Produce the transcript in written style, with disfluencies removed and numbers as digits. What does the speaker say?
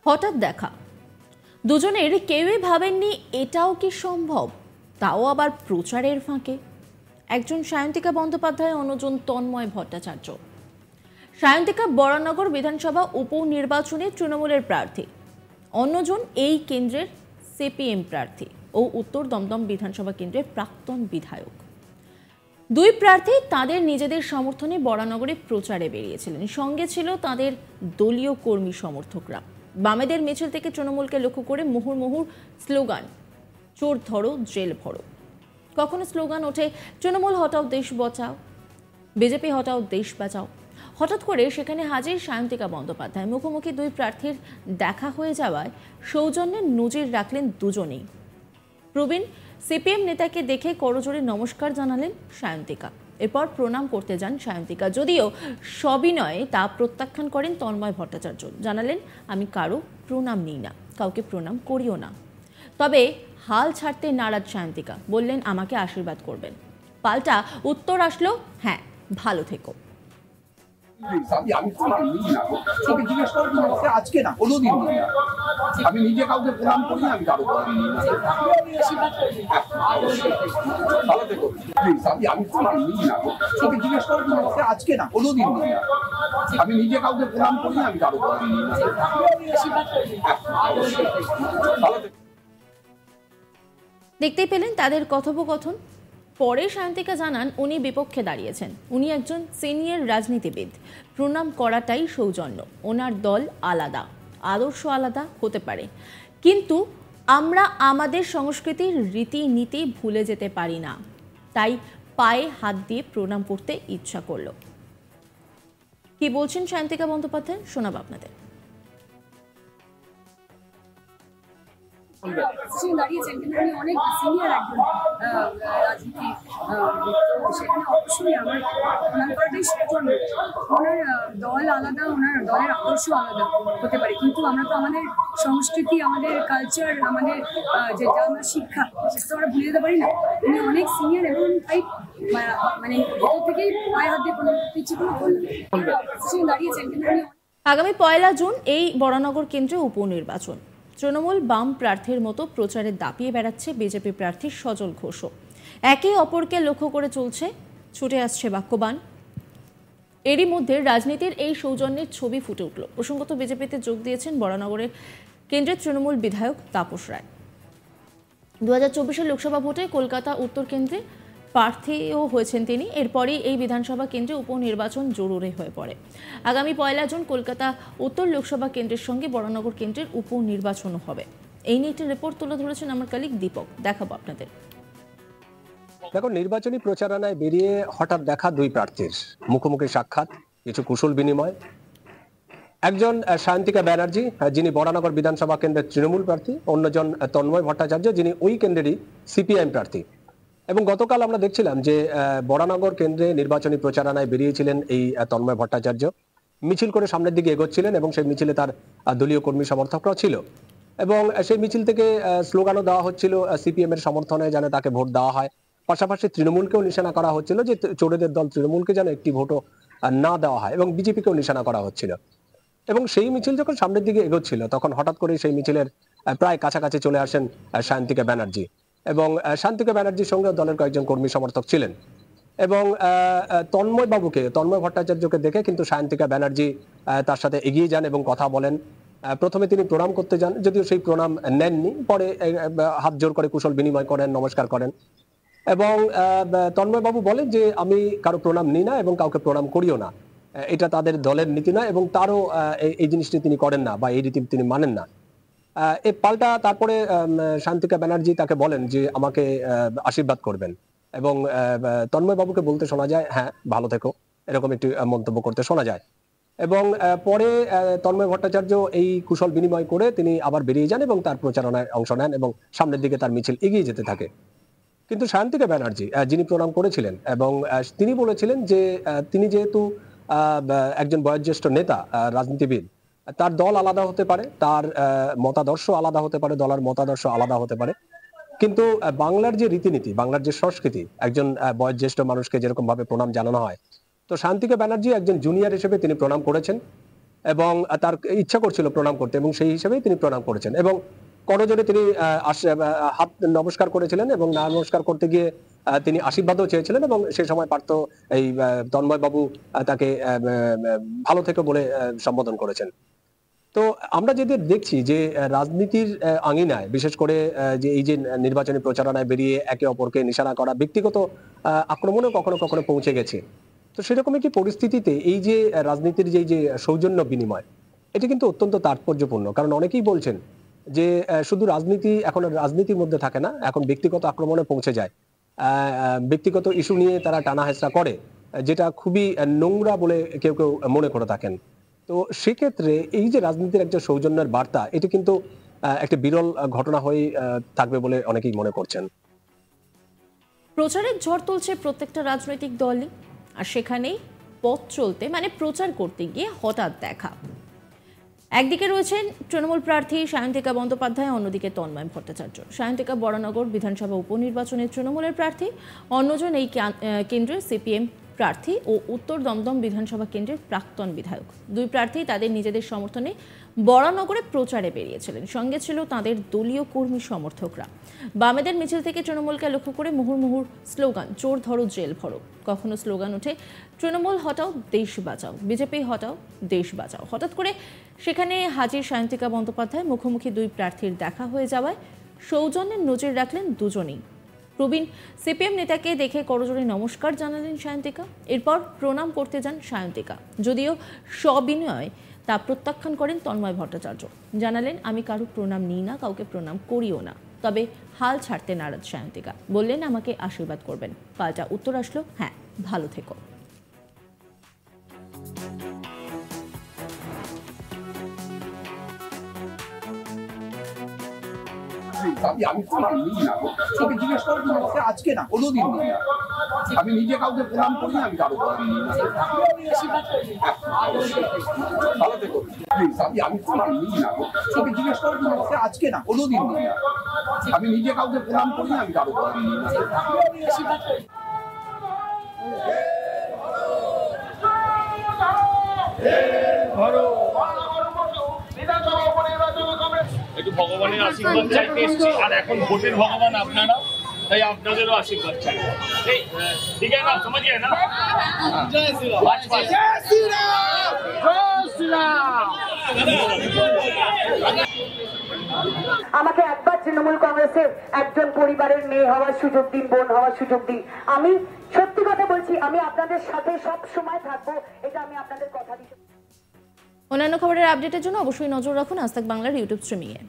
হঠাৎ দেখা দুজনের কেউই ভাবেননি এটাও কি সম্ভব, তাও আবার প্রচারের ফাঁকে। একজন সায়ন্তিকা বন্দ্যোপাধ্যায়, অন্যজন তন্ময় ভট্টাচার্য। সায়ন্তিকা বরানগর বিধানসভা উপনির্বাচনে তৃণমূলের প্রার্থী, অন্যজন এই কেন্দ্রের সিপিএম প্রার্থী ও উত্তর দমদম বিধানসভা কেন্দ্রের প্রাক্তন বিধায়ক। দুই প্রার্থী তাদের নিজেদের সমর্থনে বরানগরে প্রচারে বেরিয়েছিলেন। সঙ্গে ছিল তাদের দলীয় কর্মী সমর্থকরা। বামেদের মিছিল থেকে তৃণমূলকে লক্ষ্য করে মুহুর্মুহুর স্লোগান, চোর ধরো জেল ভরো। কখনো স্লোগান ওঠে, তৃণমূল হটাও দেশ বাঁচাও, বিজেপি হটাও দেশ বাঁচাও। হঠাৎ করে সেখানে হাজির সায়ন্তিকা বন্দ্যোপাধ্যায়। মুখোমুখি দুই প্রার্থীর দেখা হয়ে যাওয়ায় সৌজন্যের নজির রাখলেন দুজনেই। প্রবীণ সিপিএম নেতাকে দেখে করজোড়ে নমস্কার জানালেন সায়ন্তিকা। এরপর প্রণাম করতে যান সায়ন্তিকা, যদিও সবিনয়ে তা প্রত্যাখ্যান করেন তন্ময় ভট্টাচার্য। জানালেন, আমি কারো প্রণাম নিই না, কাউকে প্রণাম করিও না। তবে হাল ছাড়তে নারাজ সায়ন্তিকা, বললেন আমাকে আশীর্বাদ করবেন। পাল্টা উত্তর আসলো, হ্যাঁ ভালো থেকো। আমি প্রণাম নিই না, তোকে জিজ্ঞেস করবি আমাকে, আজকে না কোনোদিন নিই না। আমি নিজে কাউকে প্রণাম করি না, আমি কারো প্রণাম নিই না। ভালো থেকো প্লিজ। আমি প্রণাম নিই না, তোকে জিজ্ঞেস করবি আমাকে, আজকে না কোনোদিন নিই না। আমি নিজে কাউকে প্রণাম করি না, আমি কারো প্রণাম নিই না। ভালো থেকো। দেখতেই পেলেন তাদের কথোপকথন। পরে সায়ন্তিকা জানান, উনি বিপক্ষে দাঁড়িয়েছেন, উনি একজন সিনিয়র রাজনীতিবিদ। প্রণাম করাটাই সৌজন্য। ওনার দল আলাদা, আদর্শ আলাদা হতে পারে, কিন্তু আমরা আমাদের সংস্কৃতির রীতিনীতি ভুলে যেতে পারি না। তাই পায়ে হাত দিয়ে প্রণাম করতে ইচ্ছা করলো। কি বলছেন সায়ন্তিকা বন্দ্যোপাধ্যায়, শোনাব আপনাদের। দাঁড়িয়েছেন, কিন্তু উনি অনেক সিনিয়র একজন রাজনীতি, সেখানে অবশ্যই আমার প্রণাম করাটাই সৌজন্য। ওনার দল আলাদা, ওনার দলের আদর্শ আলাদা হতে পারে, কিন্তু আমরা তো আমাদের সংস্কৃতি, আমাদের কালচার, আমাদের যেটা আমরা শিক্ষা, সেটা তো আমরা ভুলে যেতে পারি না। উনি অনেক সিনিয়র এবং তাই মানে ভেতর থেকেই পায়ে হাত দিয়ে প্রণাম করতে ইচ্ছে করে দাঁড়িয়েছেন, কিন্তু উনি। আগামী 1 জুন এই বরানগর কেন্দ্রে উপনির্বাচন। তৃণমূল বাম প্রার্থীর মতো প্রচারে দাপিয়ে বেড়াচ্ছে বিজেপি প্রার্থী সজল ঘোষও। একে অপরকে লক্ষ্য করে চলছে, ছুটে আসছে বাক্যবান। এরই মধ্যে রাজনীতির এই সৌজন্যের ছবি ফুটে উঠল। প্রসঙ্গত বিজেপিতে যোগ দিয়েছেন বরানগরের কেন্দ্রের তৃণমূল বিধায়ক তাপস রায়। 2024 লোকসভা ভোটে কলকাতা উত্তর কেন্দ্রে প্রার্থীও হয়েছেন তিনি। এরপরই এই বিধানসভা কেন্দ্রে উপনির্বাচন জরুরি হয়ে পড়ে। আগামী 1 জুন কলকাতা উত্তর লোকসভা কেন্দ্রের সঙ্গে বরানগর কেন্দ্রের উপনির্বাচনও হবে। এই নিয়ে একটি রিপোর্ট তুলে ধরেছেন আমার কলিগ দীপক, দেখাবো আপনাদের। দেখো, নির্বাচনী প্রচারণায় বেরিয়ে হঠাৎ দেখা দুই প্রার্থীর মুখোমুখি সাক্ষাৎ, কিছু কুশল বিনিময়। একজন সায়ন্তিকা ব্যানার্জি, যিনি বরানগর বিধানসভা কেন্দ্রের তৃণমূল প্রার্থী, অন্যজন তন্ময় ভট্টাচার্য, যিনি ওই কেন্দ্রেরই সিপিআইএম প্রার্থী। এবং গতকাল আমরা দেখছিলাম যে বরানগর কেন্দ্রে নির্বাচনী প্রচারণায় বেরিয়েছিলেন এই তন্ময় ভট্টাচার্য। মিছিল করে সামনের দিকে এগোচ্ছিলেন এবং সেই মিছিলে তার দলীয় কর্মী সমর্থকরাও ছিল। এবং সেই মিছিল থেকে স্লোগানও দেওয়া হচ্ছিল সিপিএম এর সমর্থনে, যেন তাকে ভোট দেওয়া হয়। পাশাপাশি তৃণমূলকেও নিশানা করা হচ্ছিল যে চোরেদের দল তৃণমূলকে যেন একটি ভোটও না দেওয়া হয়, এবং বিজেপিকেও নিশানা করা হচ্ছিল। এবং সেই মিছিল যখন সামনের দিকে এগোচ্ছিল, তখন হঠাৎ করে সেই মিছিলের প্রায় কাছাকাছি চলে আসেন সায়ন্তিকা ব্যানার্জি। এবং সায়ন্তিকা ব্যানার্জির সঙ্গে দলের কয়েকজন কর্মী সমর্থক ছিলেন। এবং তন্ময় ভট্টাচার্যকে দেখে কিন্তু সায়ন্তিকা ব্যানার্জি তার সাথে এগিয়ে যান এবং কথা বলেন। প্রথমে তিনি প্রণাম করতে যান, যদিও সেই প্রণাম নেননি। পরে হাত জোর করে কুশল বিনিময় করেন, নমস্কার করেন। এবং তন্ময় বাবু বলেন যে আমি কারো প্রণাম নিই না এবং কাউকে প্রণাম করিও না, এটা তাদের দলের নীতি নয়, এবং তারও এই জিনিসটি তিনি করেন না বা এই রীতি তিনি মানেন না। এই পাল্টা তারপরে সায়ন্তিকা ব্যানার্জি তাকে বলেন যে আমাকে আশীর্বাদ করবেন, এবং তন্ময় বাবুকে বলতে শোনা যায়, হ্যাঁ ভালো থেকো, এরকম একটি মন্তব্য করতে শোনা যায়। এবং পরে তন্ময় ভট্টাচার্য এই কুশল বিনিময় করে তিনি আবার বেরিয়ে যান এবং তার প্রচারণায় অংশ নেন এবং সামনের দিকে তার মিছিল এগিয়ে যেতে থাকে। কিন্তু সায়ন্তিকা ব্যানার্জি, যিনি প্রণাম করেছিলেন, এবং তিনি বলেছিলেন যে তিনি যেহেতু একজন বয়োজ্যেষ্ঠ নেতা, রাজনীতিবিদ, তার দল আলাদা হতে পারে, তার মতাদর্শ আলাদা হতে পারে, দলের মতাদর্শ আলাদা হতে পারে, কিন্তু বাংলার যে রীতিনীতি, বাংলার যে সংস্কৃতি, একজন বয়োজ্যেষ্ঠ মানুষকে যেরকম ভাবে প্রণাম জানানো হয়, তো সায়ন্তিকা ব্যানার্জি একজন জুনিয়র হিসেবে তিনি প্রণাম করেছেন। এবং তার ইচ্ছা করছিল প্রণাম করতে এবং সেই হিসেবেই তিনি প্রণাম করেছেন এবং করজোড়ে তিনি হাত নমস্কার করেছিলেন এবং নমস্কার করতে গিয়ে তিনি আশীর্বাদও চেয়েছিলেন এবং সেই সময় পার্থ এই তন্ময় বাবু তাকে ভালো থেকে বলে সম্বোধন করেছেন। তো আমরা যদি দেখছি যে রাজনীতির আঙিনায় বিশেষ করে যে এই যে নির্বাচনী প্রচারণায় বেরিয়ে একে অপরকে নিশানা করা, ব্যক্তিগত আক্রমণও কখনো কখনো পৌঁছে গেছে। তো সেরকম একটি পরিস্থিতিতে এই যে রাজনীতির যে সৌজন্য বিনিময়, এটি কিন্তু অত্যন্ত তাৎপর্যপূর্ণ। কারণ অনেকেই বলছেন যে শুধু রাজনীতি এখন রাজনীতির মধ্যে থাকে না, এখন ব্যক্তিগত আক্রমণে পৌঁছে যায়, ব্যক্তিগত ইস্যু নিয়ে তারা টানা হেঁচড়া করে, যেটা খুবই নোংরা বলে কেউ কেউ মনে করে থাকেন। তো সেক্ষেত্রে এই যে রাজনীতির একটা সৌজন্যের বার্তা, এটি কিন্তু একটা বিরল ঘটনা হয়ে থাকবে বলে অনেকেই মনে করছেন। প্রচারের ঝড় তুলছে প্রত্যেকটা রাজনৈতিক দলই, আর সেখানেই পথ চলতে মানে প্রচার করতে গিয়ে হঠাৎ দেখা। একদিকে রয়েছেন তৃণমূল প্রার্থী সায়ন্তিকা বন্দ্যোপাধ্যায়, অন্যদিকে তন্ময় ভট্টাচার্য। সায়ন্তিকা বরানগর বিধানসভা উপনির্বাচনে তৃণমূলের প্রার্থী, অন্যজন এই কেন্দ্রের সিপিএম প্রার্থী ও উত্তর দমদম বিধানসভা কেন্দ্রের প্রাক্তন বিধায়ক। দুই প্রার্থী তাদের নিজেদের সমর্থনে বরানগরে প্রচারে বেরিয়েছিলেন। সঙ্গে ছিল তাদের দলীয় কর্মী সমর্থকরা। বামেদের মিছিল থেকে তৃণমূলকে লক্ষ্য করে মুহুর্মুহুর স্লোগান, চোর ধরো জেল ভরো। কখনো স্লোগান ওঠে তৃণমূল হটাও দেশ বাঁচাও, বিজেপি হটাও দেশ বাঁচাও। হঠাৎ করে সেখানে হাজির সায়ন্তিকা বন্দ্যোপাধ্যায়। মুখোমুখি দুই প্রার্থীর দেখা হয়ে যাওয়ায় সৌজন্যের নজির রাখলেন দুজনেই। প্রবীণ সিপিএম নেতাকে দেখে করজোড়ে নমস্কার জানালেন সায়ন্তিকা। এরপর প্রণাম করতে যান সায়ন্তিকা, যদিও সবিনয় তা প্রত্যাখ্যান করেন তন্ময় ভট্টাচার্য। জানালেন, আমি কারো প্রণাম নিই না, কাউকে প্রণাম করিও না। তবে হাল ছাড়তে নারাজ সায়ন্তিকা, বললেন আমাকে আশীর্বাদ করবেন। পাল্টা উত্তর আসলো, হ্যাঁ ভালো থেকো। আমি প্রণাম নিই না, তোকে জিজ্ঞেস করো তুমি আমাকে, আজকে না কোনোদিন নিই না। আমি নিজে কাউকে প্রণাম করি না, আমি কারো প্রণাম নিই না। ভালো থেকো প্লিজ। আমি প্রণাম নিই না, তোকে জিজ্ঞেস করো তুমি আমাকে, আজকে না কোনোদিন নিই না। আমি নিজে কাউকে প্রণাম করি না, আমি কারো প্রণাম নিই না। একটু ভগবানের আশীর্বাদ চাইতে এসেছি, আর এখন ভোটের ভগবান আপনারা, তাই আপনাদেরও আশীর্বাদ চাই। ঠিক আছে না, সমঝিয়ে না? জয় শ্রীরাম, জয় শ্রীরাম, জয় শ্রীরাম। আমাকে একবার তৃণমূল কংগ্রেসের একজন পরিবারের মেয়ে হওয়ার সুযোগ দিন, বোন হওয়ার সুযোগ দিন। আমি সত্যি কথা বলছি, আমি আপনাদের সাথে সব সময় থাকবো, এটা আমি আপনাদের কথা দিচ্ছি। অন্যান্য খবরের আপডেটের জন্য অবশ্যই নজর রাখুন আজ তাক বাংলার ইউটিউব স্ট্রিমিংয়ে।